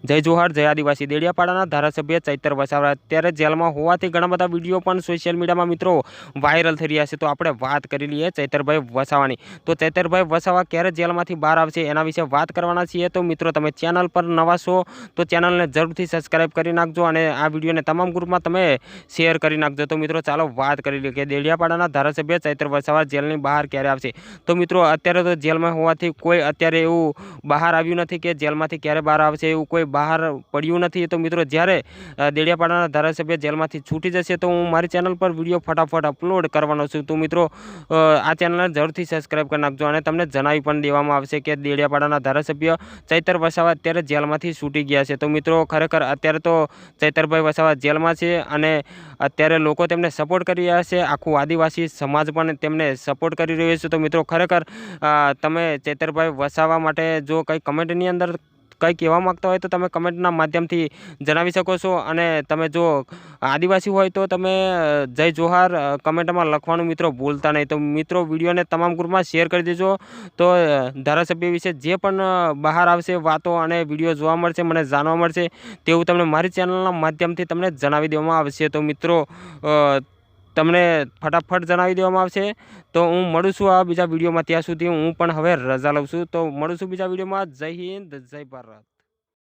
जय जोहार जय आदिवासी। देडियापाड़ा धारासभ्य चैतर वसावा अत्यारे जेलमां होवाथी घणा बधा विडियो पण सोशियल मीडिया में मित्रों वायरल थई रह्या छे। तो आपणे वात करी लीए चैतरभाई वसावानी। तो चैतरभाई वसावा क्यारे जेलमांथी बहार आवशे एना विशे वात करवाना छीए। तो मित्रों तमे चेनल पर नवा छो तो चेनल ने जरूरथी सब्सक्राइब करी नाखजो अने आ विडियो ने तमाम ग्रुप में तमे शेर करी नाखजो। तो मित्रों चालो वात करी लीए के देडियापाड़ा धारासभ्य चैतर वसावा जेलनी बहार क्यारे आवशे। तो मित्रों अत्यारे तो जेल में होवाथी कोई अत्यारे एवुं बहार आव्युं नथी के जेलमांथी क्यारे बहार आवशे एवुं कोई बहार पड्યું નથી। तो मित्रों જ્યારે દેડિયાપાડાના ધારાસભ્ય જેલમાંથી છૂટી જશે તો હું મારી ચેનલ પર વિડીયો ફટાફટ અપલોડ કરવાનો છું। તો મિત્રો આ ચેનલને જરૂરથી સબસ્ક્રાઇબ કરી નાખજો અને તમને જણાવી પણ દેવામાં આવશે કે દેડિયાપાડાના ધારાસભ્ય ચૈતર વસાવા અત્યારે જેલમાંથી છૂટી ગયા છે। તો મિત્રો ખરેખર અત્યારે તો ચૈતરભાઈ વસાવા જેલમાં છે અને અત્યારે લોકો તેમને સપોર્ટ કરી રહ્યા છે। આખું આદિવાસી સમાજ પણ તેમને સપોર્ટ કરી રહ્યો છે। તો મિત્રો ખરેખર તમે ચૈતરભાઈ વસાવા માટે જો કંઈ કમેન્ટની અંદર કંઈ કહેવા માગતા હોય તો તમે કમેન્ટના માધ્યમથી જણાવી શકો છો। અને તમે જો આદિવાસી હોય તો તમે જય જોહાર કમેન્ટમાં લખવાનું મિત્રો ભૂલતા નહીં। તો મિત્રો વિડીયોને તમામ ગ્રુપમાં શેર કરી દેજો। તો ધારાસભ્ય વિશે જે પણ બહાર આવશે વાતો અને વિડીયો જોવા મળશે મને જાણવા મળશે તેવું તમને મારી ચેનલના માધ્યમથી તમને જણાવી દેવામાં આવશે। તો મિત્રો તમને ફટાફટ જણાવી દેવામાં આવશે। तो हूँ मळुं छुं आ बीजा विडियो में। त्यां सुधी हूँ पण हवे रजा लઉં છું। तो मळुं छुं बीजा विडियो में। जय हिंद जय भारत।